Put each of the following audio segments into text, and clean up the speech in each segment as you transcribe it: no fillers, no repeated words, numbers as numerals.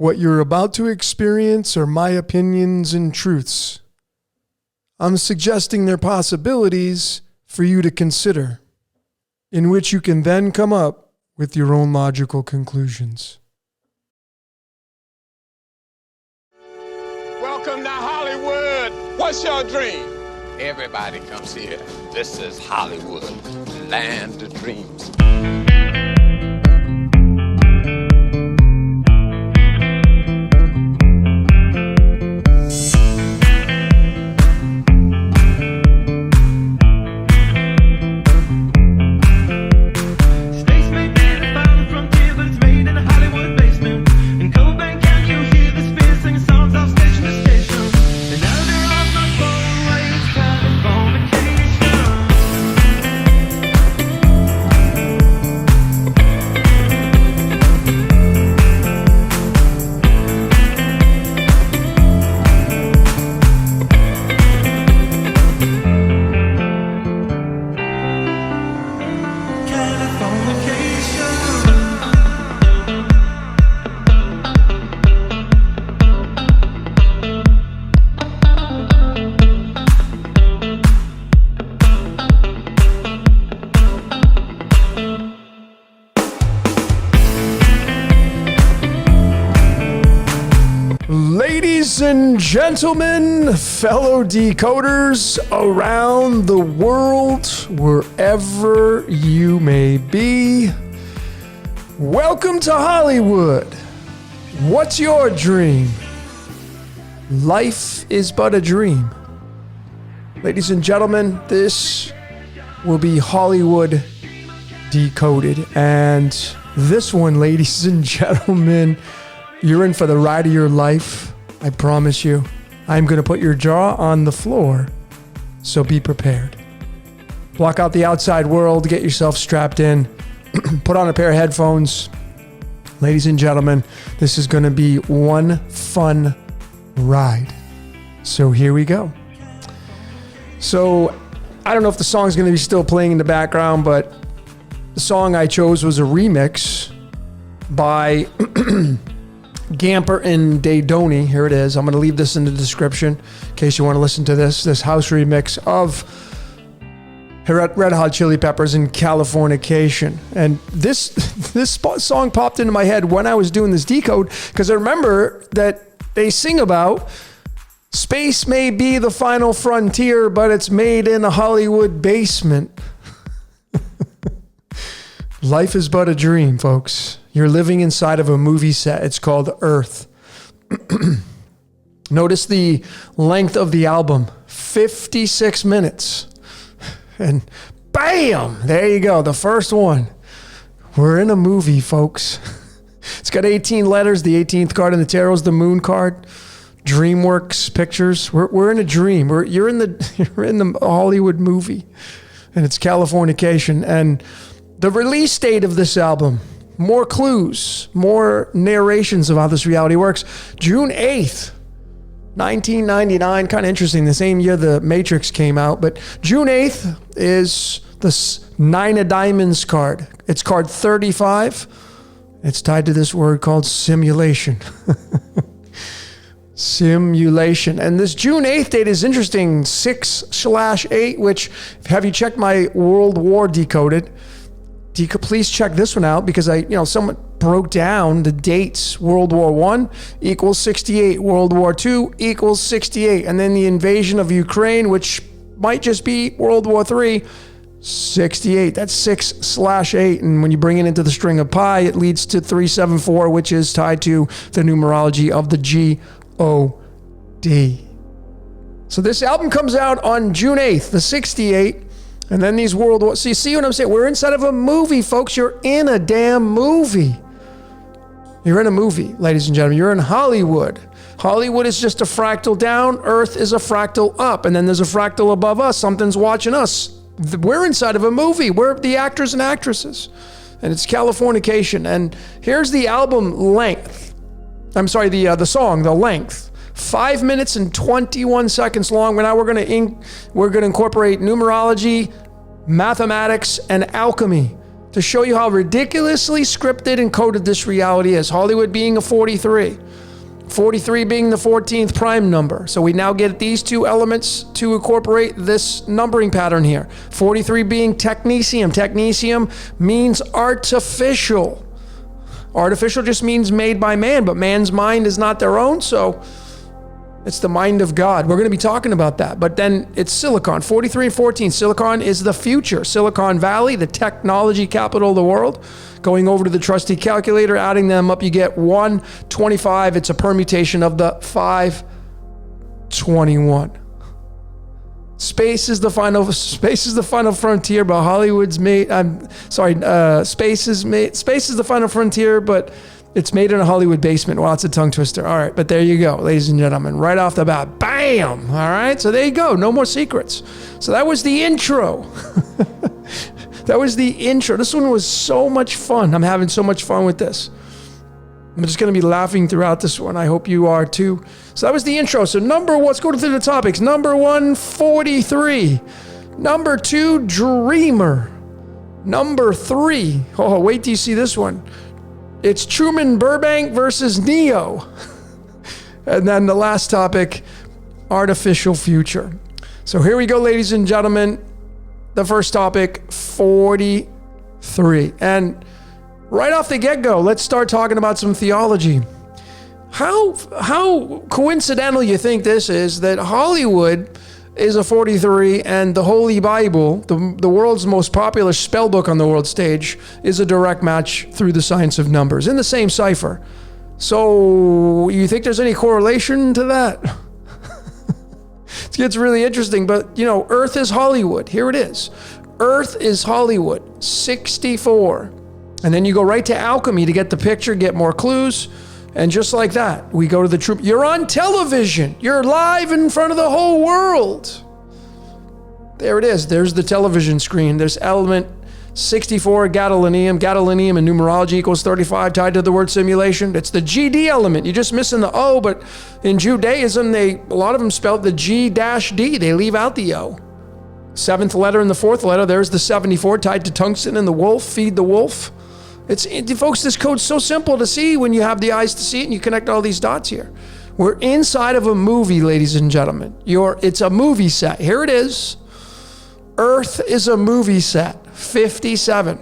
What you're about to experience are my opinions and truths. I'm suggesting they're possibilities for you to consider, in which you can then come up with your own logical conclusions. Welcome to Hollywood. What's your dream? Everybody comes here. This is Hollywood, land of dreams. Ladies and gentlemen, fellow decoders around the world, wherever you may be, welcome to Hollywood. What's your dream? Life is but a dream. Ladies and gentlemen, this will be Hollywood Decoded. And this one, ladies and gentlemen, you're in for the ride of your life. I promise you. I'm going to put your jaw on the floor, so be prepared. Block out the outside world. Get yourself strapped in. Put on a pair of headphones. Ladies and gentlemen, this is going to be one fun ride. So here we go. So I don't know if the song's going to be still playing in the background, but the song I chose was a remix by GAMPER and Dadoni. Here it is. I'm going to leave this in the description in case you want to listen to this house remix of Red Hot Chili Peppers and Californication. And this song popped into my head when I was doing this decode, because I remember that they sing about space may be the final frontier, but it's made in a Hollywood basement. Life is but a dream, folks. You're living inside of a movie set. It's called Earth. Notice the length of the album, 56 minutes. And bam, there you go, the first one. We're in a movie, folks. It's got 18 letters. The 18th card in the tarot is the moon card. DreamWorks Pictures. We're in a dream. You're in the Hollywood movie, and it's Californication. And the release date of this album, more clues, more narrations of how this reality works. June 8th, 1999. Kind of interesting. The same year The Matrix came out, but June 8th is the Nine of Diamonds card. It's card 35. It's tied to this word called simulation. Simulation. And this June 8th date is interesting. 6/8, which, have you checked my World War Decoded? Please check this one out, because someone broke down the dates. World War I equals 68. World War II equals 68. And then the invasion of Ukraine, which might just be World War III, 68. That's 6/8. And when you bring it into the string of pi, it leads to 374, which is tied to the numerology of the GOD. So this album comes out on June 8th, the 68. And then these World War... So you see what I'm saying? We're inside of a movie, folks. You're in a damn movie. You're in a movie, ladies and gentlemen. You're in Hollywood. Hollywood is just a fractal down. Earth is a fractal up. And then there's a fractal above us. Something's watching us. We're inside of a movie. We're the actors and actresses. And it's Californication. And here's the album length. I'm sorry, the song, the length. 5 minutes and 21 seconds long. Now we're going to incorporate numerology, mathematics, and alchemy to show you how ridiculously scripted and coded this reality is. Hollywood being a 43. 43 being the 14th prime number. So we now get these two elements to incorporate this numbering pattern here. 43 being technetium. Technetium means artificial. Artificial just means made by man, but man's mind is not their own, so it's the mind of God. We're going to be talking about that. But then it's silicon. 43 and 14. Silicon is the future. Silicon Valley, the technology capital of the world. Going over to the trusty calculator, adding them up, you get 125. It's a permutation of the 521. Space is the final frontier, but Hollywood's made. Space is the final frontier, but it's made in a Hollywood basement. Wow, it's a tongue twister. All right, but there you go, ladies and gentlemen. Right off the bat, bam! All right, so there you go. No more secrets. So that was the intro. That was the intro. This one was so much fun. I'm having so much fun with this. I'm just going to be laughing throughout this one. I hope you are too. So that was the intro. So let's go through the topics. Number 1, 43. Number 2, dreamer. Number 3. Oh, wait till you see this one. It's Truman Burbank versus Neo. And then the last topic, artificial future. So here we go, ladies and gentlemen. The first topic, 43. And right off the get-go, let's start talking about some theology. How coincidental you think this is that Hollywood is a 43 and the Holy Bible, the world's most popular spell book on the world stage, is a direct match through the science of numbers in the same cipher. So you think there's any correlation to that? It gets really interesting, but Earth is Hollywood. Here it is. Earth is Hollywood, 64. And then you go right to alchemy to get the picture, get more clues. And just like that, we go to the truth. You're on television. You're live in front of the whole world. There it is. There's the television screen. There's element 64, gadolinium. Gadolinium in numerology equals 35, tied to the word simulation. It's the GD element. You're just missing the O, but in Judaism, a lot of them spell the G-D. They leave out the O. 7th letter and the 4th letter, there's the 74 tied to tungsten and the wolf, feed the wolf. Folks, this code's so simple to see when you have the eyes to see it and you connect all these dots here. We're inside of a movie, ladies and gentlemen. It's a movie set. Here it is. Earth is a movie set, 57.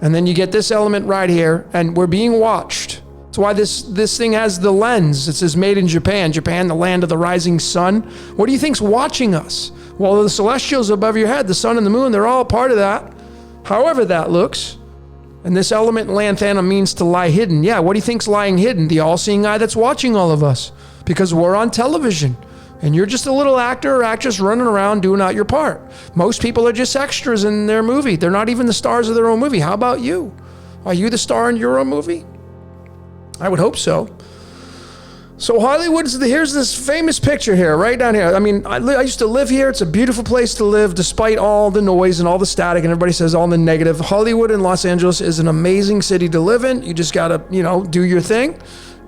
And then you get this element right here, and we're being watched. That's why this thing has the lens. It says made in Japan. Japan, the land of the rising sun. What do you think's watching us? Well, the celestials above your head, the sun and the moon, they're all part of that. However that looks. And this element lanthanum means to lie hidden. Yeah, what do you think's lying hidden? The all-seeing eye that's watching all of us. Because we're on television. And you're just a little actor or actress running around doing out your part. Most people are just extras in their movie. They're not even the stars of their own movie. How about you? Are you the star in your own movie? I would hope so. So Hollywood, here's this famous picture here, right down here. I mean, I used to live here. It's a beautiful place to live despite all the noise and all the static and everybody says all the negative. Hollywood in Los Angeles is an amazing city to live in. You just got to, do your thing.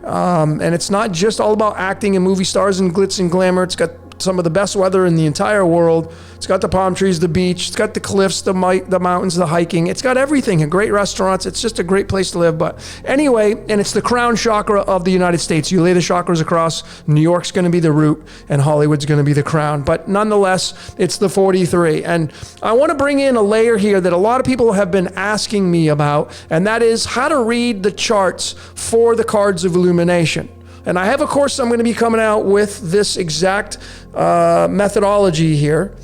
And it's not just all about acting and movie stars and glitz and glamour. It's got some of the best weather in the entire world. It's got the palm trees, the beach. It's got the cliffs, the mountains, the hiking. It's got everything and great restaurants. It's just a great place to live. But anyway, and it's the crown chakra of the United States. You lay the chakras across. New York's going to be the root and Hollywood's going to be the crown. But nonetheless, it's the 43. And I want to bring in a layer here that a lot of people have been asking me about, and that is how to read the charts for the cards of illumination. And I have a course I'm going to be coming out with this exact methodology here,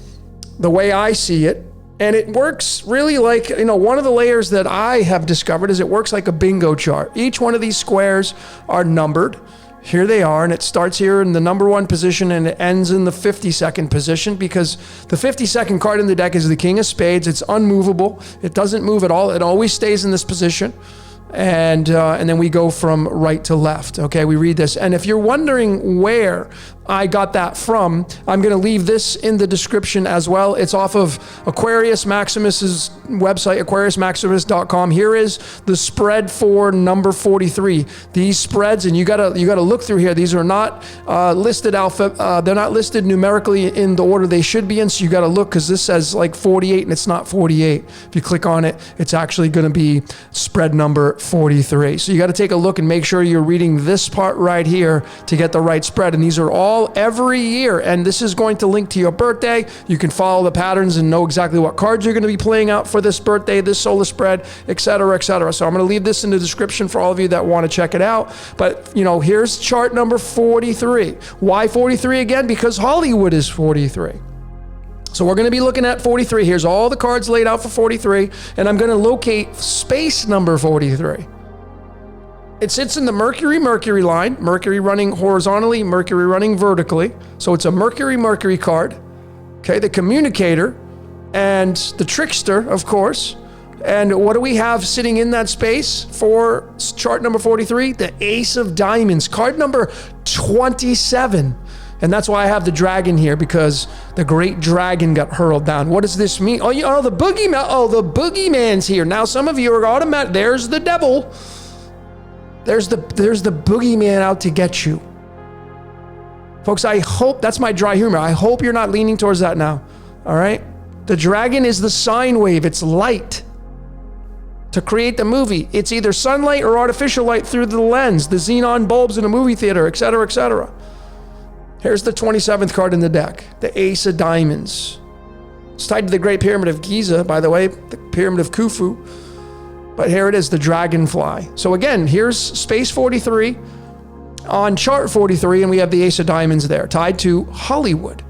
the way I see it. And it works really like, one of the layers that I have discovered is it works like a bingo chart. Each one of these squares are numbered. Here they are, and it starts here in the number 1 position and it ends in the 52nd position because the 52nd card in the deck is the King of Spades. It's unmovable. It doesn't move at all. It always stays in this position. and then we go from right to left. Okay, we read this. And if you're wondering where I got that from, I'm going to leave this in the description as well. It's off of Aquarius Maximus's website, aquariusmaximus.com. Here is the spread for number 43. These spreads, and you gotta look through here. These are not listed they're not listed numerically in the order they should be in. So you got to look, because this says like 48 and it's not 48. If you click on it, it's actually going to be spread number 43. So you got to take a look and make sure you're reading this part right here to get the right spread. And these are all every year, and this is going to link to your birthday. You can follow the patterns and know exactly what cards you're going to be playing out for this birthday, this solar spread, etc., etc. So I'm going to leave this in the description for all of you that want to check it out. But here's chart number 43. Why 43 again? Because Hollywood is 43. So we're going to be looking at 43. Here's all the cards laid out for 43, and I'm going to locate space number 43. It sits in the Mercury line, Mercury running horizontally, Mercury running vertically. So it's a Mercury card. Okay, the communicator and the trickster, of course. And what do we have sitting in that space for chart number 43? The Ace of Diamonds, card number 27. And that's why I have the dragon here, because the great dragon got hurled down. What does this mean? Oh, the boogeyman. Oh, the boogeyman's here. Now some of you are automatic. There's the devil. There's the boogeyman out to get you. Folks, I hope, that's my dry humor. I hope you're not leaning towards that now. All right? The dragon is the sine wave. It's light. To create the movie, it's either sunlight or artificial light through the lens, the xenon bulbs in a movie theater, etc., etc. Here's the 27th card in the deck, the Ace of Diamonds. It's tied to the Great Pyramid of Giza, by the way, the Pyramid of Khufu. But here it is, the dragonfly. So again, here's space 43 on chart 43, and we have the Ace of Diamonds there, tied to Hollywood.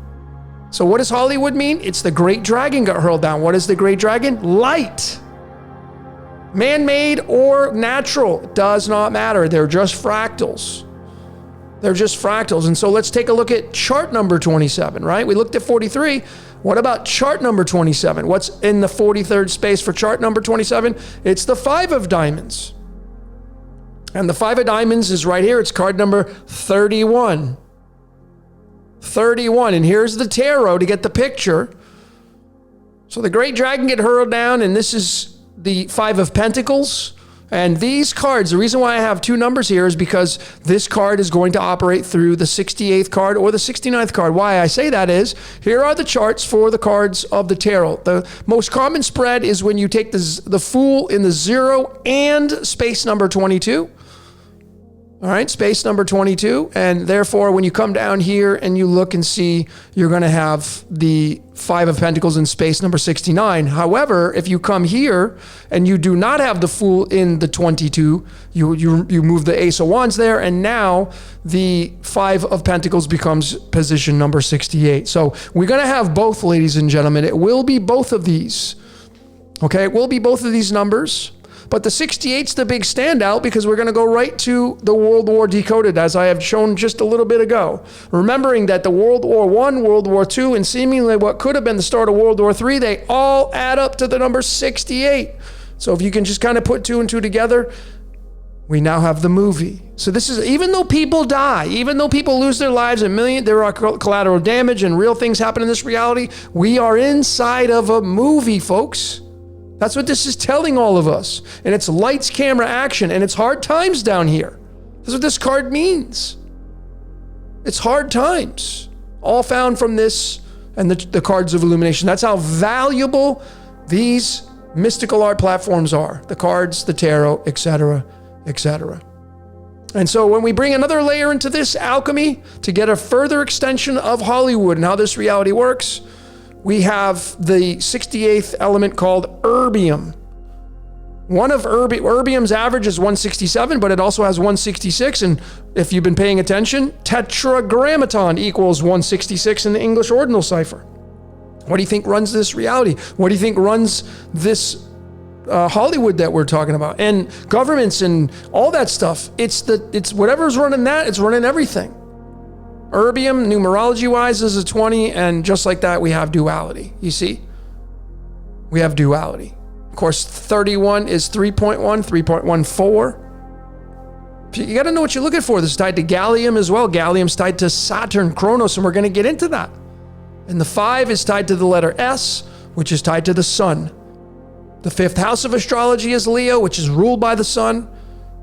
So what does Hollywood mean? It's the great dragon got hurled down. What is the great dragon? Light. Man-made or natural, does not matter. They're just fractals. They're just fractals. And so let's take a look at chart number 27, right? We looked at 43. What about chart number 27? What's in the 43rd space for chart number 27? It's the 5 of diamonds. And the 5 of diamonds is right here. It's card number 31. 31. And here's the tarot to get the picture. So the great dragon get hurled down, and this is the 5 of Pentacles. And these cards, the reason why I have two numbers here is because this card is going to operate through the 68th card or the 69th card. Why I say that is, here are the charts for the cards of the tarot. The most common spread is when you take the Fool in the 0 and space number 22. All right, space number 22. And therefore, when you come down here and you look and see, you're going to have the 5 of Pentacles in space number 69. However, if you come here and you do not have the Fool in the 22, you move the Ace of Wands there, and now the 5 of Pentacles becomes position number 68. So we're going to have both, ladies and gentlemen. It will be both of these. Okay, it will be both of these numbers. But the 68's the big standout because we're going to go right to the World War Decoded, as I have shown just a little bit ago. Remembering that the World War I, World War II, and seemingly what could have been the start of World War III, they all add up to the number 68. So if you can just kind of put 2 and 2 together, we now have the movie. So this is, even though people die, even though people lose their lives, there are collateral damage and real things happen in this reality, we are inside of a movie, folks. That's what this is telling all of us. And it's lights, camera, action, and it's hard times down here. That's what this card means. It's hard times. All found from this and the cards of illumination. That's how valuable these mystical art platforms are. The cards, the tarot, etc., etc. And so when we bring another layer into this alchemy to get a further extension of Hollywood and how this reality works, we have the 68th element called erbium. One of erbium's average is 167, but it also has 166. And if you've been paying attention, tetragrammaton equals 166 in the English ordinal cipher. What do you think runs this reality? What do you think runs this Hollywood that we're talking about? And governments and all that stuff. It's whatever's running that, it's running everything. Erbium, numerology-wise, is a 20, and just like that, we have duality. You see? We have duality. course, 31 is 3.1, 3.14. You got to know what you're looking for. This is tied to gallium as well. Gallium's tied to Saturn, Kronos, and we're going to get into that. And the 5 is tied to the letter S, which is tied to the sun. The 5th house of astrology is Leo, which is ruled by the sun.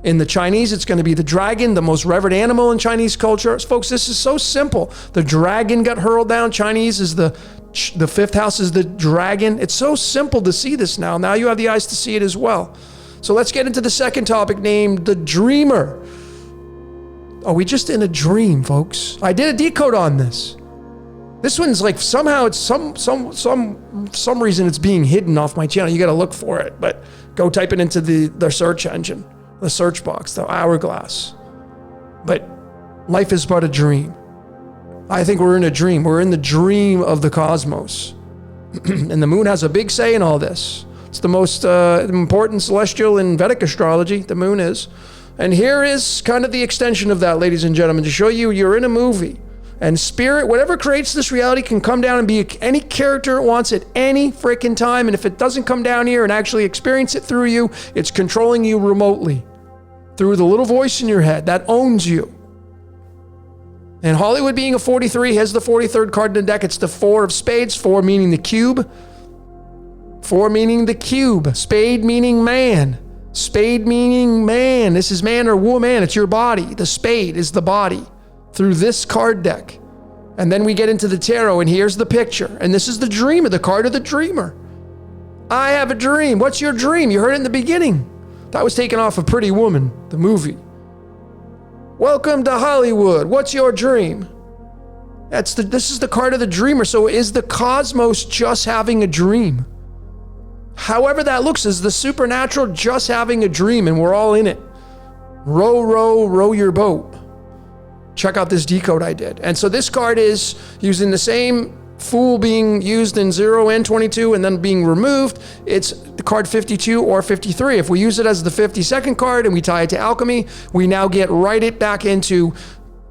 In the Chinese, it's going to be the dragon, the most revered animal in Chinese culture. Folks, this is so simple. The dragon got hurled down. Chinese is the 5th house is the dragon. It's so simple to see this now. Now you have the eyes to see it as well. So let's get into the second topic named the dreamer. Are we just in a dream, folks? I did a decode on this. This one's like somehow it's some reason it's being hidden off my channel. You got to look for it, but go type it into the search engine, the search box, the hourglass. But life is but a dream. I think we're in a dream. We're in the dream of the cosmos. And the moon has a big say in all this. It's the most important celestial in Vedic astrology, the moon is. And here is kind of the extension of that, ladies and gentlemen, to show you you're in a movie. And spirit, whatever creates this reality, can come down and be any character it wants at any freaking time. And if it doesn't come down here and actually experience it through you, it's controlling you remotely through the little voice in your head that owns you. And Hollywood being a 43 has the 43rd card in the deck. It's the 4 of spades, 4 meaning the cube. 4 meaning the cube. Spade meaning man. Spade meaning man. This is man or woman. It's your body. The spade is the body through this card deck. And then we get into the tarot, and here's the picture. And this is the dreamer, the card of the dreamer. I have a dream. What's your dream? You heard it in the beginning. That was taken off of Pretty Woman, the movie. Welcome to Hollywood. What's your dream? This is the card of the dreamer. So is the cosmos just having a dream? However that looks, is the supernatural just having a dream and we're all in it? Row, row, row your boat. Check out this decode I did. And so this card is using the same Fool being used in 0 and 22 and then being removed. It's the card 52 or 53. If we use it as the 52nd card and we tie it to alchemy, we now get right back into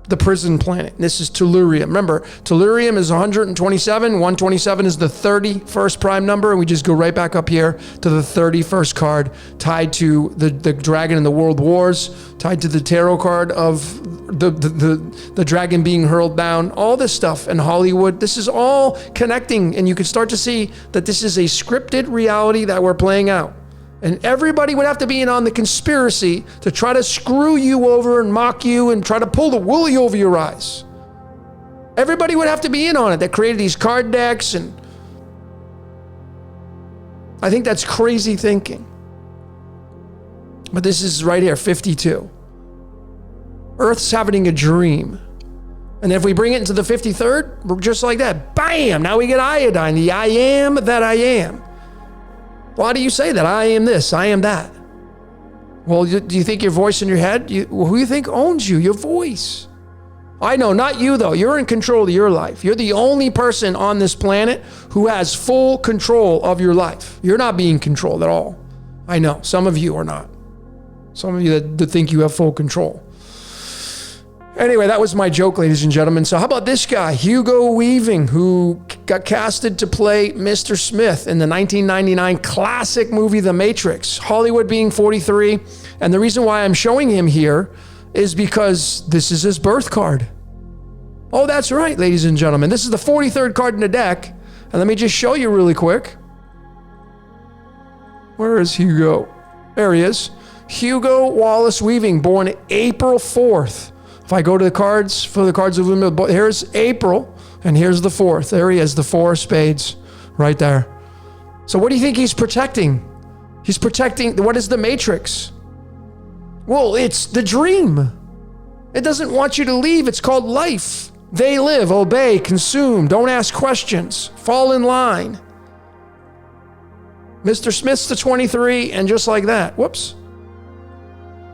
the prison planet. This is tellurium. Remember, tellurium is 127. 127 is the 31st prime number, and we just go right back up here to the 31st card, tied to the dragon in the world wars, tied to the tarot card of the dragon being hurled down. All this stuff in Hollywood, this is all connecting, and you can start to see that this is a scripted reality that we're playing out. And everybody would have to be in on the conspiracy to try to screw you over and mock you and try to pull the woolly over your eyes. Everybody would have to be in on it that created these card decks, and I think that's crazy thinking. But this is right here, 52. Earth's having a dream. And if we bring it into the 53rd, we're just like that. Bam! Now we get iodine, the I am that I am. Why do you say that? I am this, I am that. Well, do you think your voice in your head? Who do you think owns you? Your voice. I know, not you though. You're in control of your life. You're the only person on this planet who has full control of your life. You're not being controlled at all. I know, some of you are not. Some of you that think you have full control. Anyway, that was my joke, ladies and gentlemen. So how about this guy, Hugo Weaving, who got casted to play Mr. Smith in the 1999 classic movie, The Matrix. Hollywood being 43. And the reason why I'm showing him here is because this is his birth card. Oh, that's right, ladies and gentlemen. This is the 43rd card in the deck. And let me just show you really quick. Where is Hugo? There he is. Hugo Wallace Weaving, born April 4th. If I go to the cards, for the cards of Luminous, here's April, and here's the 4th. There he is, the 4 of spades, right there. So what do you think he's protecting? He's protecting, what is the Matrix? Well, it's the dream. It doesn't want you to leave. It's called life. They live, obey, consume, don't ask questions, fall in line. Mr. Smith's the 23, and just like that, whoops.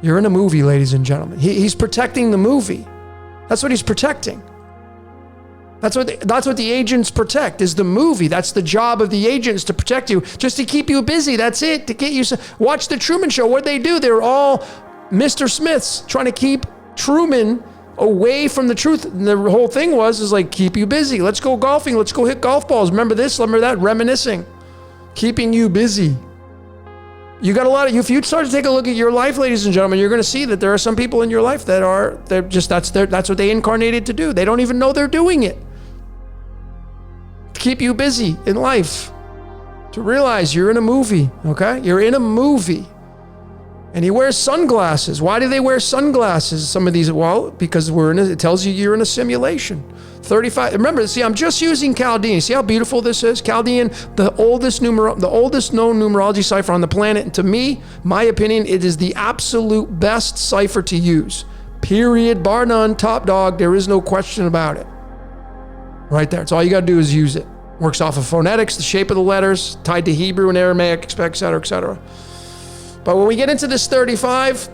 You're in a movie, ladies and gentlemen. He's protecting the movie. That's what he's protecting. That's what the agents protect, is the movie. That's the job of the agents, to protect you, just to keep you busy. That's it, to get you. Watch the Truman Show. What'd they do? They're all Mr. Smiths trying to keep Truman away from the truth. And the whole thing is like, keep you busy. Let's go golfing. Let's go hit golf balls. Remember this, remember that, reminiscing. Keeping you busy. You got a lot of, if you start to take a look at your life, ladies and gentlemen, you're going to see that there are some people in your life that are, that's what they incarnated to do. They don't even know they're doing it. To keep you busy in life. To realize you're in a movie, okay? You're in a movie. And he wears sunglasses. Why do they wear sunglasses? Some of these, well, because it tells you you're in a simulation. 35, remember, see, I'm just using Chaldean. See how beautiful this is? Chaldean, the oldest known numerology cipher on the planet. And to me, my opinion, it is the absolute best cipher to use. Period, bar none, top dog. There is no question about it. Right there. It's all you got to do is use it. Works off of phonetics, the shape of the letters, tied to Hebrew and Aramaic, et cetera, et cetera. But when we get into this 35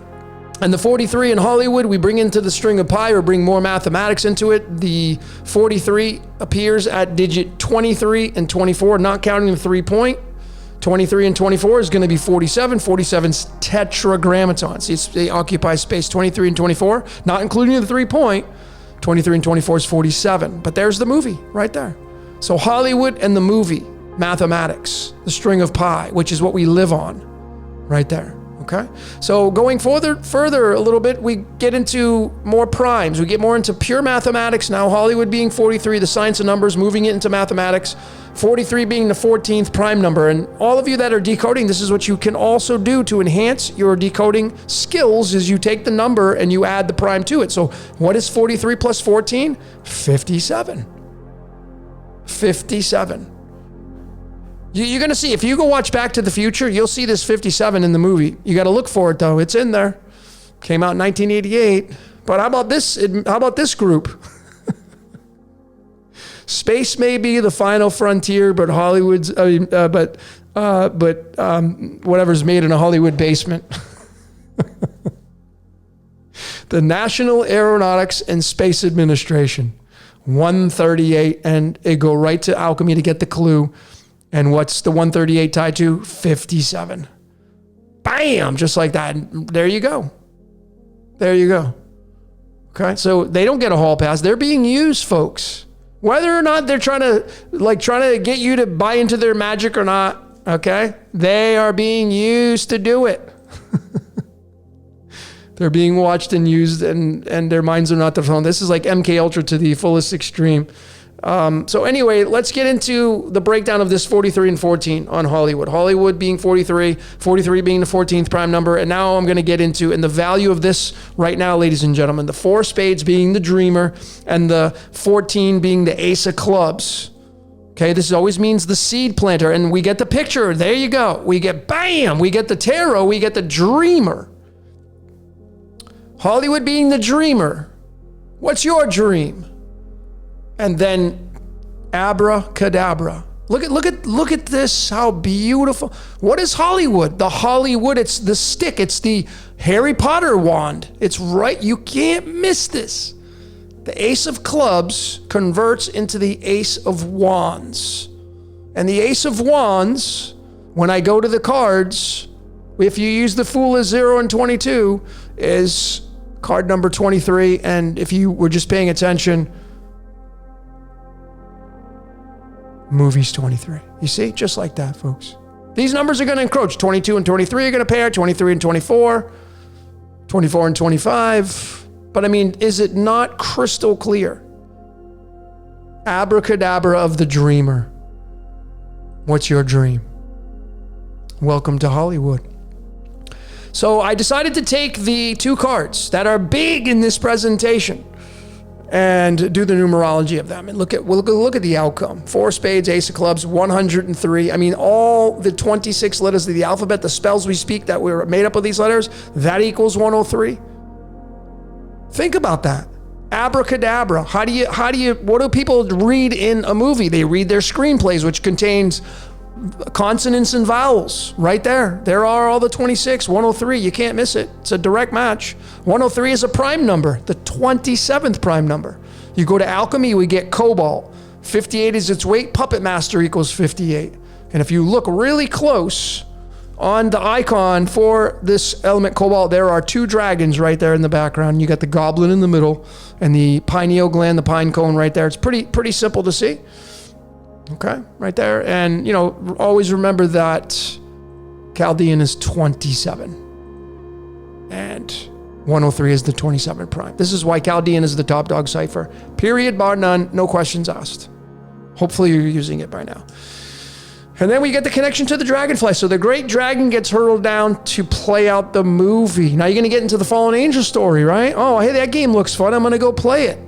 and the 43 in Hollywood, we bring into the string of pi or bring more mathematics into it. The 43 appears at digit 23 and 24, not counting the 3-point. 23 and 24 is going to be 47. 47's tetragrammaton. See, they occupy space 23 and 24, not including the 3-point. 23 and 24 is 47. But there's the movie right there. So Hollywood and the movie, mathematics, the string of pi, which is what we live on. Right there, okay? So going further a little bit, we get into more primes. We get more into pure mathematics now, Hollywood being 43, the science of numbers, moving it into mathematics, 43 being the 14th prime number. And all of you that are decoding, this is what you can also do to enhance your decoding skills is you take the number and you add the prime to it. So what is 43 plus 14? 57. 57. You're going to see, if you go watch Back to the Future, you'll see this 57 in the movie. You got to look for it, though. It's in there. Came out in 1988. But how about this group? Space may be the final frontier, but whatever's made in a Hollywood basement. The National Aeronautics and Space Administration. 138, and it go right to alchemy to get the clue. And what's the 138 tied to? 57. Bam! Just like that. And there you go. There you go. Okay? So they don't get a hall pass. They're being used, folks. Whether or not they're trying to get you to buy into their magic or not, okay? They are being used to do it. They're being watched and used, and their minds are not their phone. This is like MK Ultra to the fullest extreme. So anyway, let's get into the breakdown of this 43 and 14 on Hollywood. Hollywood being 43, 43 being the 14th prime number. And now I'm going to get into, and the value of this right now, ladies and gentlemen, the 4 spades being the dreamer and the 14 being the ace of clubs. Okay, this always means the seed planter. And we get the picture. There you go. We get, bam, we get the tarot. We get the dreamer. Hollywood being the dreamer. What's your dream? And then abracadabra. Look at this, how beautiful. What is Hollywood? The Hollywood, it's the stick. It's the Harry Potter wand. It's right, you can't miss this. The ace of clubs converts into the ace of wands. And the ace of wands, when I go to the cards, if you use the Fool as 0 and 22, is card number 23. And if you were just paying attention, movies 23. You see? Just like that, folks. These numbers are going to encroach. 22 and 23 are going to pair. 23 and 24. 24 and 25. But I mean, is it not crystal clear? Abracadabra of the dreamer. What's your dream? Welcome to Hollywood. So I decided to take the 2 cards that are big in this presentation and do the numerology of them and look at the outcome. 4 spades, ace of clubs, 103. I mean, all the 26 letters of the alphabet, the spells we speak that were made up of these letters, that equals 103. Think about that. Abracadabra. What do people read in a movie? They read their screenplays, which contains consonants and vowels right there. There are all the 26, 103. You can't miss it. It's a direct match. 103 is a prime number, the 27th prime number. You go to alchemy, we get cobalt. 58 is its weight. Puppet master equals 58. And if you look really close on the icon for this element cobalt, there are 2 dragons right there in the background. You got the goblin in the middle and the pineal gland, the pine cone right there. It's pretty simple to see. Okay, right there. And, always remember that Chaldean is 27. And 103 is the 27 prime. This is why Chaldean is the top dog cipher. Period, bar none, no questions asked. Hopefully you're using it by now. And then we get the connection to the dragonfly. So the great dragon gets hurled down to play out the movie. Now you're going to get into the fallen angel story, right? Oh, hey, that game looks fun. I'm going to go play it.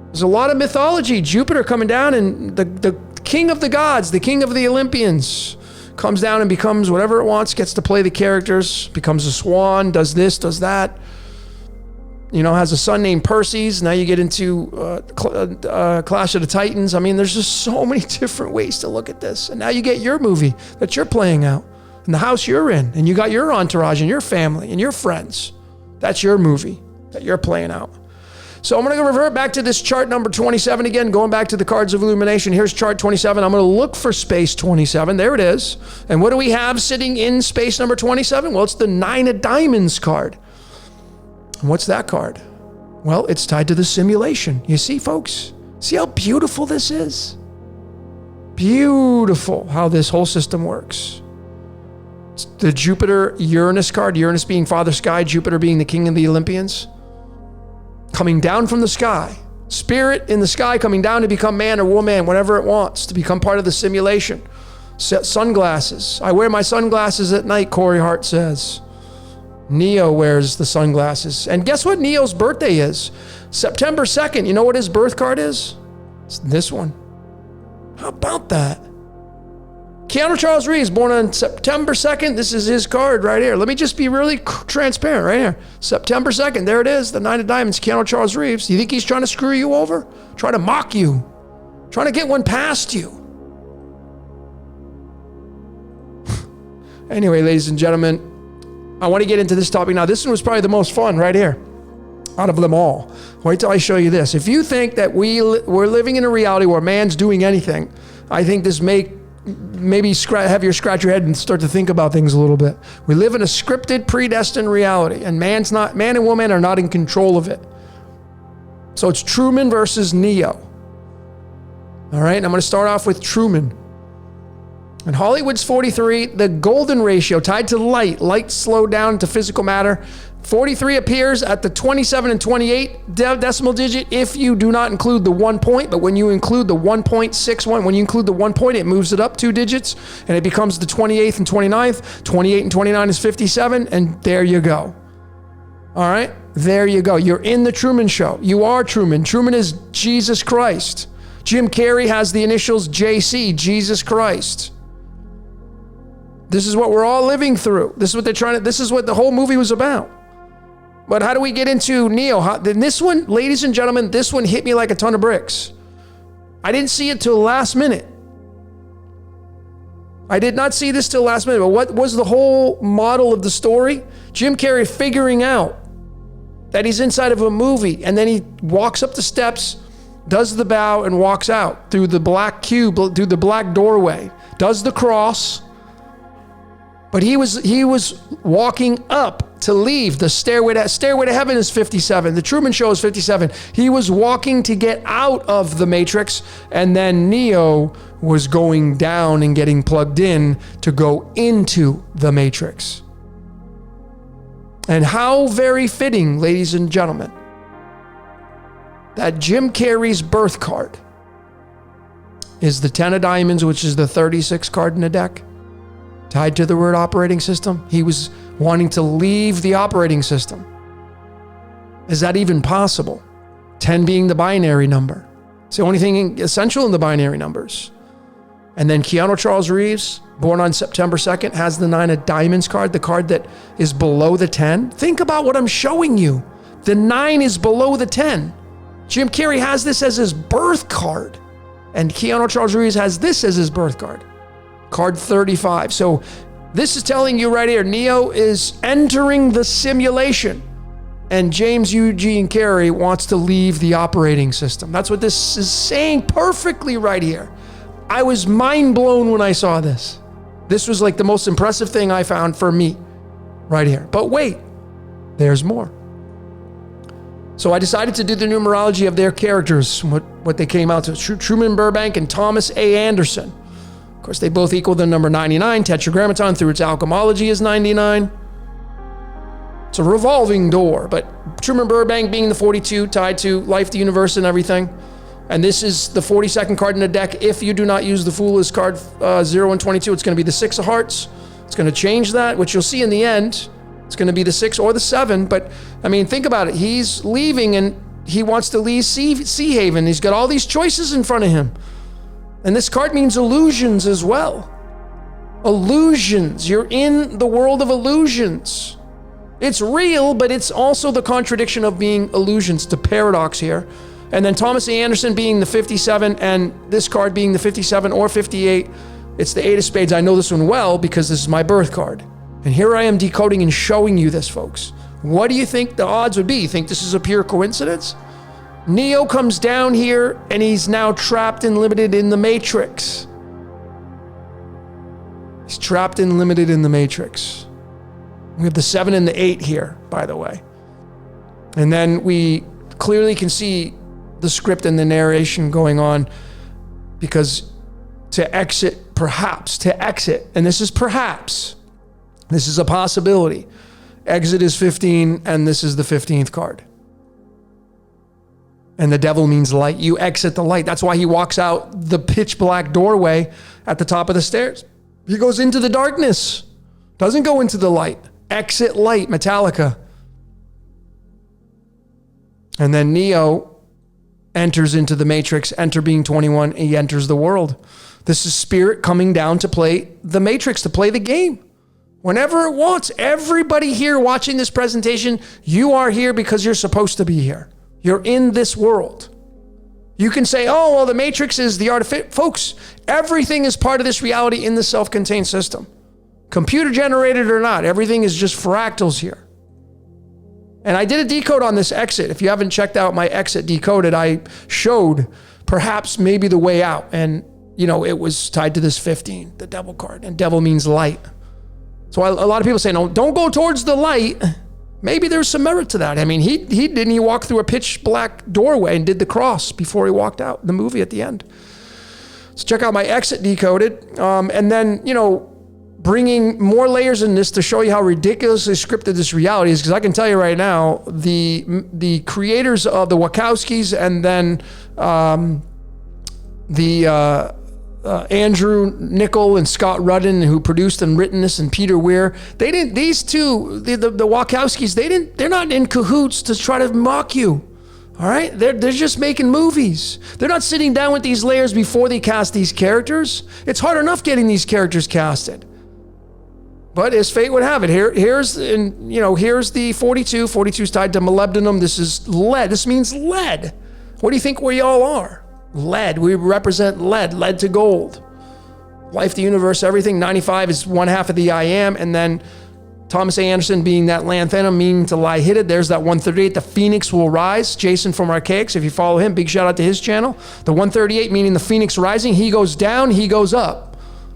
There's a lot of mythology. Jupiter coming down, and the king of the gods, the king of the Olympians, comes down and becomes whatever it wants, gets to play the characters, becomes a swan, does this, does that. You know, has a son named Perseus. Now you get into Clash of the Titans. I mean, there's just so many different ways to look at this. And now you get your movie that you're playing out in the house you're in. And you got your entourage and your family and your friends. That's your movie that you're playing out. So I'm going to revert back to this chart number 27 again, going back to the cards of illumination. Here's chart 27. I'm going to look for space 27. There it is. And what do we have sitting in space number 27? Well, it's the 9 of Diamonds card. And what's that card? Well, it's tied to the simulation. You see, folks? See how beautiful this is? Beautiful how this whole system works. It's the Jupiter-Uranus card, Uranus being Father Sky, Jupiter being the king of the Olympians. Coming down from the sky. Spirit in the sky coming down to become man or woman, whatever it wants, to become part of the simulation. Sunglasses. I wear my sunglasses at night, Corey Hart says. Neo wears the sunglasses. And guess what Neo's birthday is? September 2nd. You know what his birth card is? It's this one. How about that? Keanu Charles Reeves, born on September 2nd. This is his card right here. Let me just be really transparent right here. September 2nd. There it is. The 9 of Diamonds, Keanu Charles Reeves. You think he's trying to screw you over? Trying to mock you? Trying to get one past you? Anyway, ladies and gentlemen, I want to get into this topic now. This one was probably the most fun right here out of them all. Wait till I show you this. If you think that we're living in a reality where man's doing anything, I think this maybe have you scratch your head and start to think about things a little bit. We live in a scripted, predestined reality, and man and woman are not in control of it. So it's Truman versus Neo. All right, and I'm going to start off with Truman. And Hollywood's 43, the golden ratio tied to light slowed down to physical matter. 43 appears at the 27 and 28 decimal digit if you do not include the 1 point, but when you include the 1.61, when you include the 1 point, it moves it up 2 digits and it becomes the 28th and 29th. 28 and 29 is 57, and there you go. All right, there you go. You're in the Truman Show. You are Truman. Truman is Jesus Christ. Jim Carrey has the initials JC, Jesus Christ. This is what we're all living through. This is what the whole movie was about. But how do we get into Neo? This one, ladies and gentlemen, this one hit me like a ton of bricks. I didn't see it till the last minute. I did not see this till the last minute. But what was the whole model of the story? Jim Carrey figuring out that he's inside of a movie, and then he walks up the steps, does the bow, and walks out through the black cube, through the black doorway, does the cross. But he was walking up to leave. The stairway to heaven is 57. The Truman Show is 57. He was walking to get out of the Matrix, and then Neo was going down and getting plugged in to go into the Matrix. And how very fitting, ladies and gentlemen, that Jim Carrey's birth card is the 10 of Diamonds, which is the 36th card in the deck. Tied to the word operating system. He was wanting to leave the operating system. Is that even possible? 10 being the binary number. It's the only thing essential in the binary numbers. And then Keanu Charles Reeves, born on September 2nd, has the 9 of Diamonds card, the card that is below the 10. Think about what I'm showing you. The 9 is below the 10. Jim Carrey has this as his birth card. And Keanu Charles Reeves has this as his birth card. Card 35. So this is telling you right here, Neo is entering the simulation, and James Eugene Carey wants to leave the operating system. That's what this is saying perfectly right here. I was mind blown when I saw this. This was like the most impressive thing I found for me right here. But wait, there's more. So I decided to do the numerology of their characters, what they came out to. Truman Burbank and Thomas A. Anderson. Of course, they both equal the number 99. Tetragrammaton through its alchemology is 99. It's a revolving door, but Truman Burbank being the 42 tied to life, the universe, and everything. And this is the 42nd card in the deck. If you do not use the Fool card 0 and 22, it's going to be the 6 of hearts. It's going to change that, which you'll see in the end. It's going to be the 6 or the 7. But, I mean, think about it. He's leaving and he wants to leave Sea Haven. He's got all these choices in front of him. And this card means illusions as well. Illusions. You're in the world of illusions. It's real, but it's also the contradiction of being illusions. It's a paradox here. And then Thomas A. Anderson being the 57 and this card being the 57 or 58. It's the 8 of spades. I know this one well because this is my birth card. And here I am decoding and showing you this, folks. What do you think the odds would be? You think this is a pure coincidence? Neo comes down here and he's now trapped and limited in the Matrix. He's trapped and limited in the Matrix. We have the 7 and the 8 here, by the way. And then we clearly can see the script and the narration going on, because to exit, perhaps, to exit, and this is perhaps, this is a possibility. Exit is 15, and this is the 15th card. And the devil means light. You exit the light. That's why he walks out the pitch black doorway at the top of the stairs. He goes into the darkness, doesn't go into the light. Exit light, Metallica. And then Neo enters into the Matrix, enter being 21, he enters the world. This is spirit coming down to play the Matrix, to play the game. Whenever it wants. Everybody here watching this presentation, you are here because you're supposed to be here. You're in this world. You can say, oh, well, the Matrix is the artificial. Folks, everything is part of this reality in the self-contained system. Computer generated or not, everything is just fractals here. And I did a decode on this exit. If you haven't checked out my exit decoded, I showed perhaps maybe the way out. And, you know, it was tied to this 15, the devil card. And devil means light. So a lot of people say, no, don't go towards the light. Maybe there's some merit to that. I mean, he walked through a pitch black doorway and did the cross before he walked out in the movie at the end. So check out my exit decoded. And then, you know, bringing more layers in this to show you how ridiculously scripted this reality is, because I can tell you right now, the creators of the Wachowskis and then Andrew Niccol and Scott Rudin, who produced and written this, and Peter Weir, these two, the Wachowskis, they're not in cahoots to try to mock you. All right? They're just making movies. They're not sitting down with these layers before they cast these characters. It's hard enough getting these characters casted. But as fate would have it, here's the 42. 42 is tied to molybdenum. This is lead. This means lead. What do you think we all are? Lead. We represent lead to gold. Life, the universe, everything. 95 is one half of the I am. And then Thomas A. Anderson being that lanthanum, meaning to lie hidden. There's that 138. The phoenix will rise. Jason from Archaics, if you follow him, big shout out to his channel. The 138 meaning the phoenix rising. He goes down, he goes up.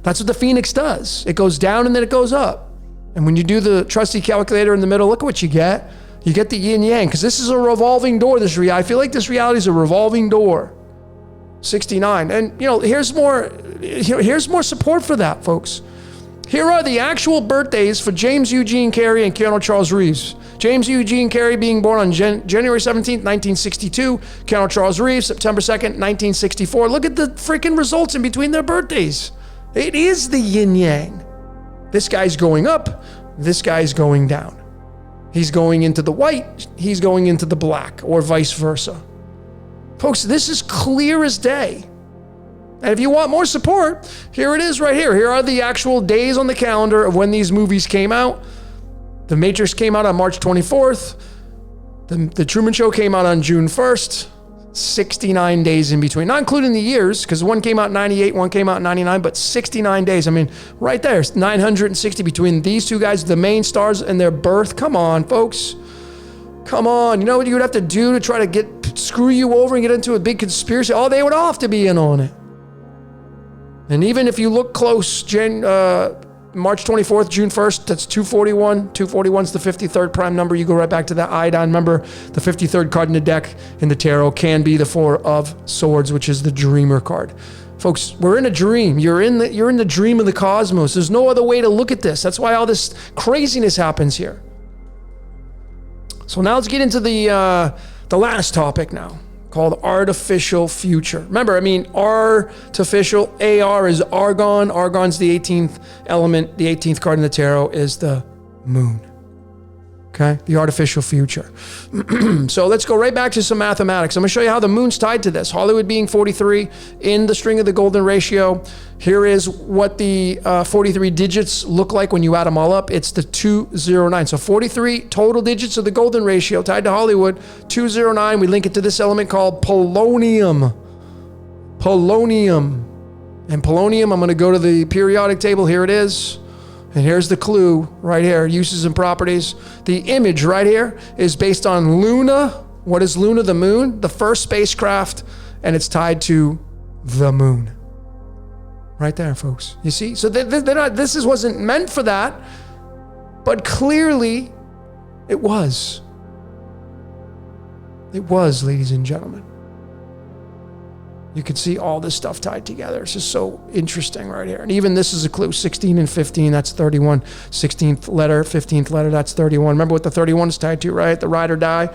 That's what the phoenix does. It goes down and then it goes up. And when you do the trusty calculator in the middle, look at what you get. You get the yin yang, because this is a revolving door. I feel like this reality is a revolving door. 69. And you know, here's more support for that, folks. Here are the actual birthdays for James Eugene Carey and Keanu Charles Reeves. James Eugene Carey being born on January 17th, 1962. Keanu Charles Reeves, September 2nd, 1964. Look at the freaking results in between their birthdays. It is the yin yang. This guy's going up, this guy's going down. He's going into the white, he's going into the black, or vice versa. Folks, this is clear as day. And if you want more support, here it is right here. Here are the actual days on the calendar of when these movies came out. The Matrix came out on March 24th. The Truman Show came out on June 1st. 69 days in between, not including the years, because one came out in 98, one came out in 99, but 69 days. I mean, right there, 960 between these two guys, the main stars, and their birth. Come on, folks. Come on. You know what you would have to do to try to screw you over and get into a big conspiracy? Oh, they would all have to be in on it. And even if you look close, March 24th, June 1st, that's 241. 241 is the 53rd prime number. You go right back to that iodine. Remember, the 53rd card in the deck in the tarot can be the Four of Swords, which is the dreamer card. Folks, we're in a dream. You're in the dream of the cosmos. There's no other way to look at this. That's why all this craziness happens here. So now let's get into the last topic now, called artificial future. Remember, I mean, artificial, AR is argon. Argon's the 18th element. The 18th card in the tarot is the moon. Okay, the artificial future. So let's go right back to some mathematics. I'm going to show you how the moon's tied to this. Hollywood being 43 in the string of the golden ratio. Here is what the 43 digits look like when you add them all up. It's the 209. So 43 total digits of the golden ratio tied to Hollywood. 209. We link it to this element called polonium. Polonium. And polonium, I'm going to go to the periodic table. Here it is. And here's the clue right here, uses and properties. The image right here is based on Luna. What is Luna? The moon, the first spacecraft, and it's tied to the moon. Right there, folks. You see? So this wasn't meant for that, but clearly it was. It was, ladies and gentlemen. You can see all this stuff tied together. It's just so interesting right here. And even this is a clue. 16 and 15, that's 31. 16th letter, 15th letter, that's 31. Remember what the 31 is tied to, right? The ride or die.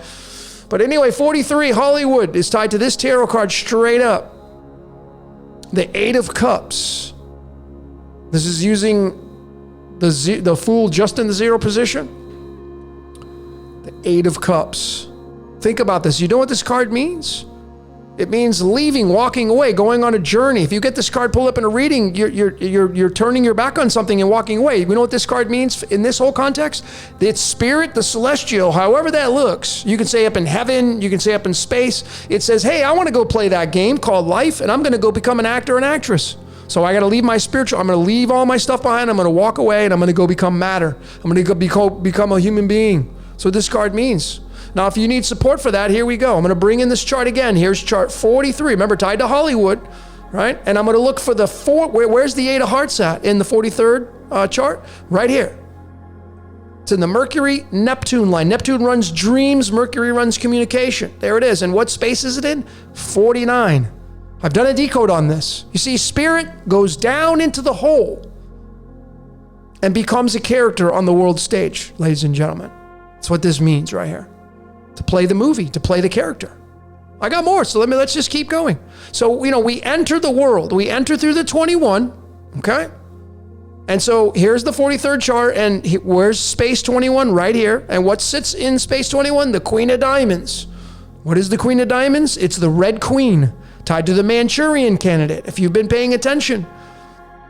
But anyway, 43, Hollywood, is tied to this tarot card straight up. The Eight of Cups. This is using the Fool just in the zero position. The Eight of Cups. Think about this. You know what this card means? It means leaving, walking away, going on a journey. If you get this card pulled up in a reading, you're turning your back on something and walking away. You know what this card means in this whole context? It's spirit, the celestial, however that looks. You can say up in heaven, you can say up in space. It says, hey, I want to go play that game called life, and I'm going to go become an actor and actress. So I got to leave my spiritual, I'm going to leave all my stuff behind. I'm going to walk away, and I'm going to go become matter. I'm going to become a human being. So what this card means. Now, if you need support for that, here we go. I'm going to bring in this chart again. Here's chart 43. Remember, tied to Hollywood, right? And I'm going to look for the where's the Eight of Hearts at in the 43rd chart? Right here. It's in the Mercury-Neptune line. Neptune runs dreams. Mercury runs communication. There it is. And what space is it in? 49. I've done a decode on this. You see, spirit goes down into the hole and becomes a character on the world stage, ladies and gentlemen. That's what this means right here. To play the movie, to play the character. I got more, so let's just keep going. So, we enter the world. We enter through the 21, okay? And so here's the 43rd chart, and where's space 21? Right here. And what sits in space 21? The Queen of Diamonds. What is the Queen of Diamonds? It's the Red Queen, tied to the Manchurian Candidate. If you've been paying attention,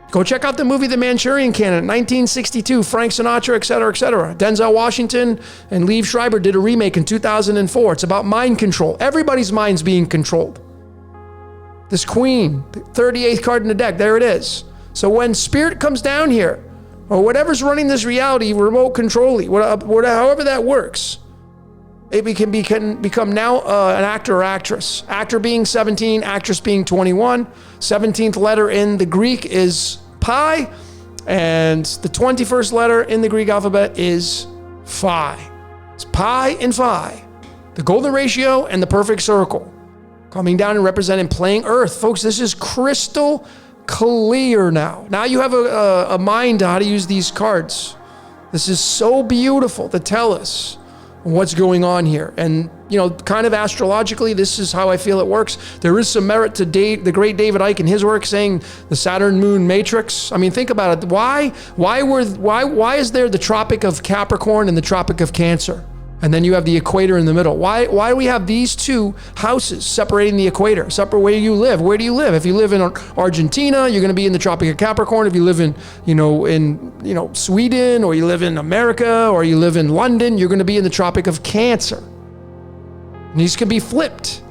go check out the movie The Manchurian Candidate, 1962, Frank Sinatra, et cetera, et cetera. Denzel Washington and Liev Schreiber did a remake in 2004. It's about mind control. Everybody's mind's being controlled. This queen, the 38th card in the deck, there it is. So when spirit comes down here, or whatever's running this reality, remote control-y, however that works, it can become now an actor or actress. Actor being 17, actress being 21. 17th letter in the Greek is pi, and the 21st letter in the Greek alphabet is phi. It's pi and phi. The golden ratio and the perfect circle. Coming down and representing playing earth. Folks, this is crystal clear now. Now you have a mind to how to use these cards. This is so beautiful to tell us what's going on here. And, kind of astrologically, this is how I feel it works. There is some merit to the great David Icke in his work saying the Saturn moon matrix. I mean, think about it. Why is there the Tropic of Capricorn and the Tropic of Cancer? And then you have the equator in the middle. Why do we have these two houses separating the equator? Separate where you live. Where do you live? If you live in Argentina, you're going to be in the Tropic of Capricorn. If you live in, Sweden, or you live in America, or you live in London, you're going to be in the Tropic of Cancer. And these can be flipped.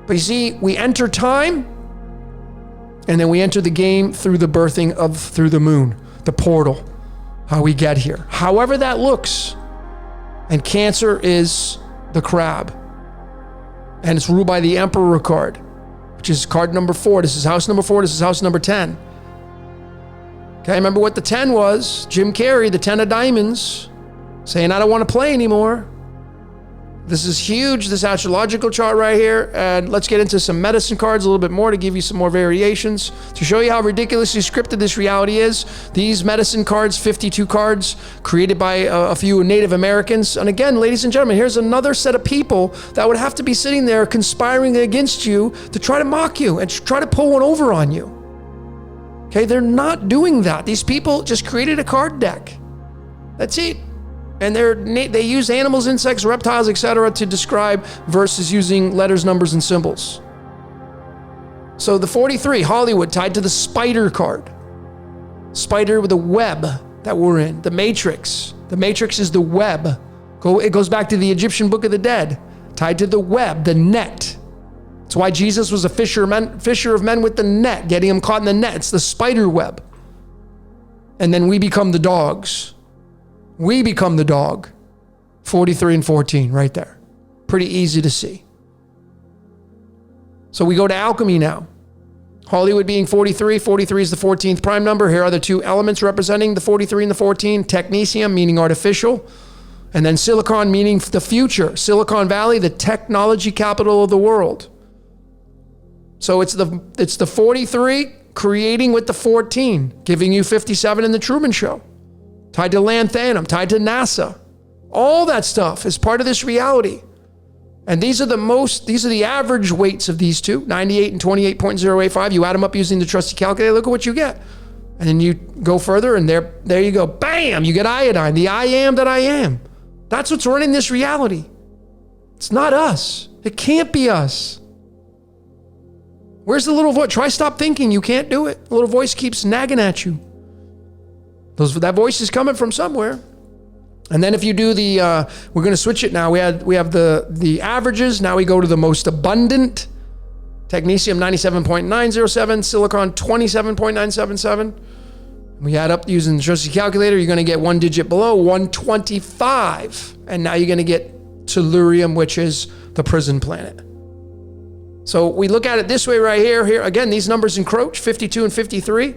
But you see, we enter time, and then we enter the game through the birthing through the moon, the portal, how we get here. However that looks. And Cancer is the crab. And it's ruled by the Emperor card, which is card number 4. This is house number 4. This is house number 10. Okay, remember what the 10 was? Jim Carrey, the 10 of diamonds, saying, I don't want to play anymore. This is huge, this astrological chart right here. And let's get into some medicine cards a little bit more to give you some more variations. To show you how ridiculously scripted this reality is, these medicine cards, 52 cards, created by a few Native Americans. And again, ladies and gentlemen, here's another set of people that would have to be sitting there conspiring against you to try to mock you and try to pull one over on you. Okay, they're not doing that. These people just created a card deck. That's it. And they use animals, insects, reptiles, etc. to describe versus using letters, numbers, and symbols. So the 43, Hollywood, tied to the spider card. Spider with a web that we're in. The Matrix. The Matrix is the web. It goes back to the Egyptian Book of the Dead. Tied to the web, the net. That's why Jesus was a fisher of men with the net, getting him caught in the net. It's the spider web. And then we become the dogs. We become the dog. 43 and 14 right there. Pretty easy to see. So we go to alchemy now. Hollywood being 43. 43 is the 14th prime number. Here are the two elements representing the 43 and the 14. Technetium, meaning artificial. And then silicon, meaning the future. Silicon Valley, the technology capital of the world. So it's the 43 creating with the 14, giving you 57 in the Truman Show. Tied to lanthanum, tied to NASA. All that stuff is part of this reality. And these are the average weights of these two, 98 and 28.085. You add them up using the trusty calculator, look at what you get. And then you go further and there you go. Bam, you get iodine, the I am that I am. That's what's running this reality. It's not us. It can't be us. Where's the little voice? Try stop thinking. You can't do it. The little voice keeps nagging at you. That voice is coming from somewhere. And then if you do we're going to switch it now. We have the averages. Now we go to the most abundant. Technetium 97.907, silicon 27.977. We add up using the trusty calculator. You're going to get one digit below 125. And now you're going to get tellurium, which is the prison planet. So we look at it this way right here. Here again, these numbers encroach, 52 and 53.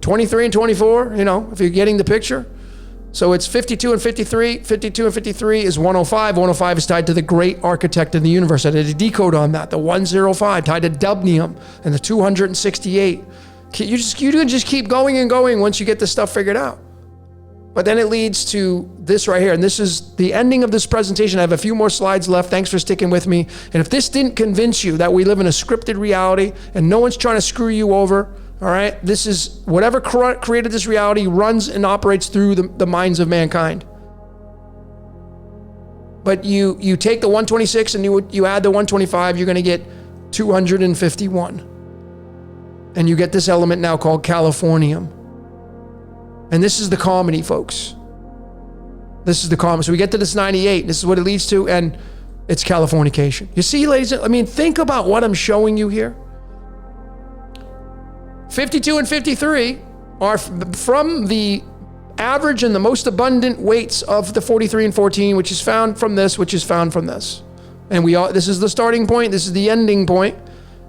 23 and 24, if you're getting the picture. So it's 52 and 53. 52 and 53 is 105. 105 is tied to the great architect of the universe. I did a decode on that. The 105 tied to dubnium and the 268. You can just keep going and going once you get this stuff figured out. But then it leads to this right here. And this is the ending of this presentation. I have a few more slides left. Thanks for sticking with me. And if this didn't convince you that we live in a scripted reality and no one's trying to screw you over, all right, this is whatever created this reality runs and operates through the minds of mankind. But you take the 126 and you add the 125, you're going to get 251. And you get this element now called californium. And this is the comedy, folks. This is the comedy. So we get to this 98. This is what it leads to, and it's Californication. You see, ladies, think about what I'm showing you here. 52 and 53 are from the average and the most abundant weights of the 43 and 14, which is found from this, which is found from this. And this is the starting point. This is the ending point.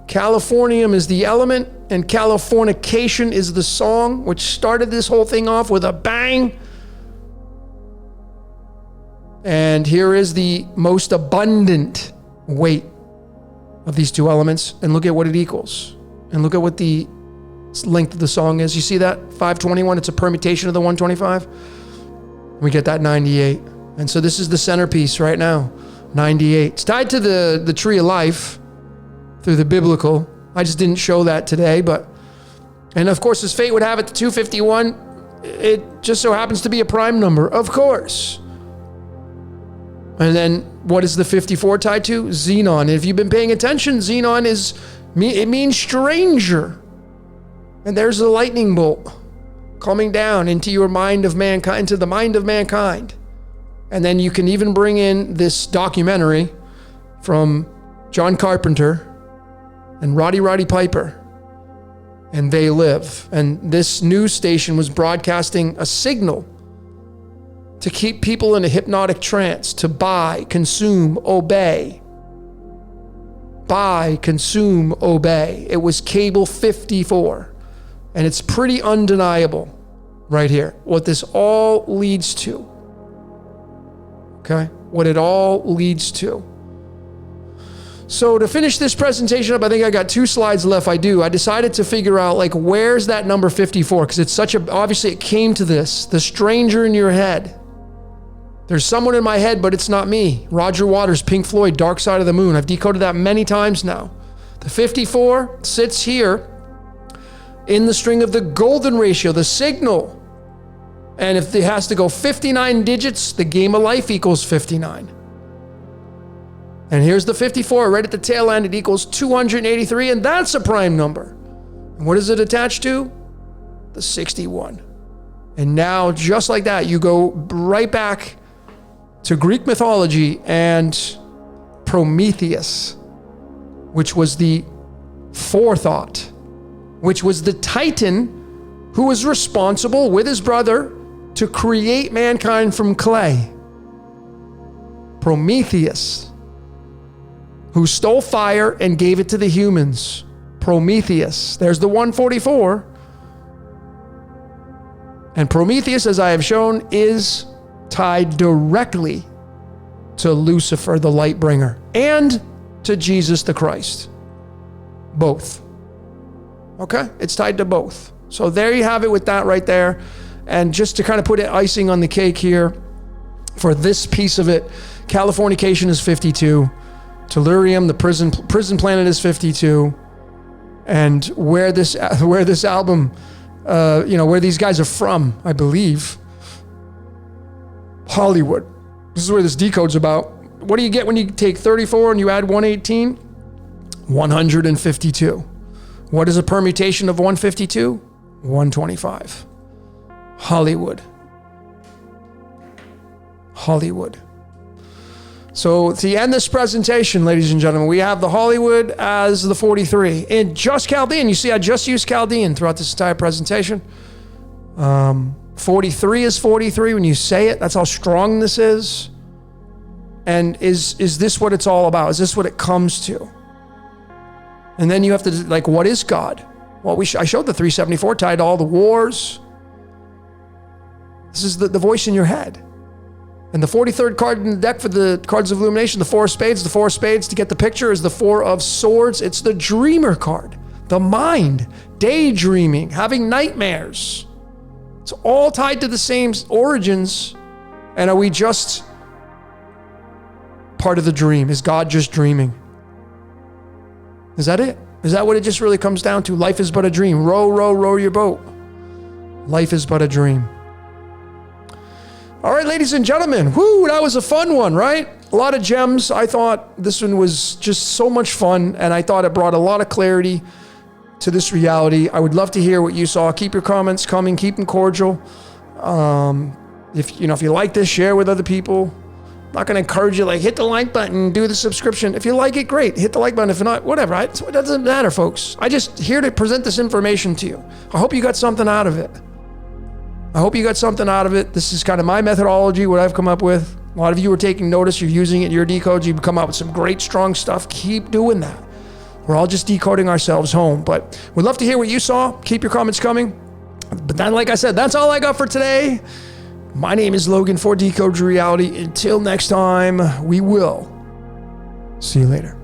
Californium is the element, and Californication is the song, which started this whole thing off with a bang. And here is the most abundant weight of these two elements. And look at what it equals. And look at what the length of the song is. You see that? 521, it's a permutation of the 125. We get that 98. And so this is the centerpiece right now, 98. It's tied to the tree of life through the biblical. I just didn't show that today, and of course, as fate would have it, the 251, it just so happens to be a prime number, of course. And then what is the 54 tied to? Xenon. And if you've been paying attention, Xenon it means stranger. And there's the lightning bolt coming down into your mind of mankind, into the mind of mankind. And then you can even bring in this documentary from John Carpenter and Roddy Piper, and They Live. And this news station was broadcasting a signal to keep people in a hypnotic trance, to buy, consume, obey. Buy, consume, obey. It was cable 54. And it's pretty undeniable. right here. What this all leads to. Okay? What it all leads to. So to finish this presentation up, I think I got 2 slides left. I decided to figure out, like, where's that number 54? Because it's obviously it came to this. The stranger in your head. There's someone in my head, but it's not me. Roger Waters, Pink Floyd, Dark Side of the Moon. I've decoded that many times now. The 54 sits here in the string of the golden ratio, the signal. And if it has to go 59 digits, the game of life equals 59. And here's the 54 right at the tail end. It equals 283, and that's a prime number. And what is it attached to? The 61. And now, just like that, you go right back to Greek mythology and Prometheus, which was the forethought, which was the Titan who was responsible with his brother to create mankind from clay. Prometheus, who stole fire and gave it to the humans. Prometheus. There's the 144. And Prometheus, as I have shown, is tied directly to Lucifer, the light bringer, and to Jesus the Christ. Both. Okay? It's tied to both. So there you have it with that right there. And just to kind of put it icing on the cake here, for this piece of it, Californication is 52. Tellurium, the prison planet, is 52. And where this album, where these guys are from, I believe, Hollywood. This is where this decode's about. What do you get when you take 34 and you add 118? 152. What is a permutation of 152? 125. Hollywood. So to end this presentation, ladies and gentlemen, we have the Hollywood as the 43. And just Chaldean, you see I just used Chaldean throughout this entire presentation. 43 is 43 when you say it. That's how strong this is. And is this what it's all about? Is this what it comes to? And then you have to, like, what is God? Well, I showed the 374 tied to all the wars. This is the voice in your head. And the 43rd card in the deck for the cards of illumination, the 4 of spades. The 4 of spades, to get the picture, is the 4 of swords. It's the dreamer card. The mind, daydreaming, having nightmares. It's all tied to the same origins. And are we just part of the dream? Is God just dreaming? Is that it? Is that what it just really comes down to? Life is but a dream. Row, row, row your boat. Life is but a dream. All right, ladies and gentlemen, whoo, that was a fun one, right? A lot of gems. I thought this one was just so much fun, and I thought it brought a lot of clarity to this reality. I would love to hear what you saw. Keep your comments coming. Keep them cordial. If you like this, share with other people. I'm not going to encourage you, like, hit the like button, do the subscription. If you like it, great. Hit the like button. If not, whatever. Right? It doesn't matter, folks. I just here to present this information to you. I hope you got something out of it. This is kind of my methodology, what I've come up with. A lot of you are taking notice. You're using it in your decodes. You've come out with some great, strong stuff. Keep doing that. We're all just decoding ourselves home. But we'd love to hear what you saw. Keep your comments coming. But then, like I said, that's all I got for today. My name is Logan for Decoded Reality. Until next time, we will see you later.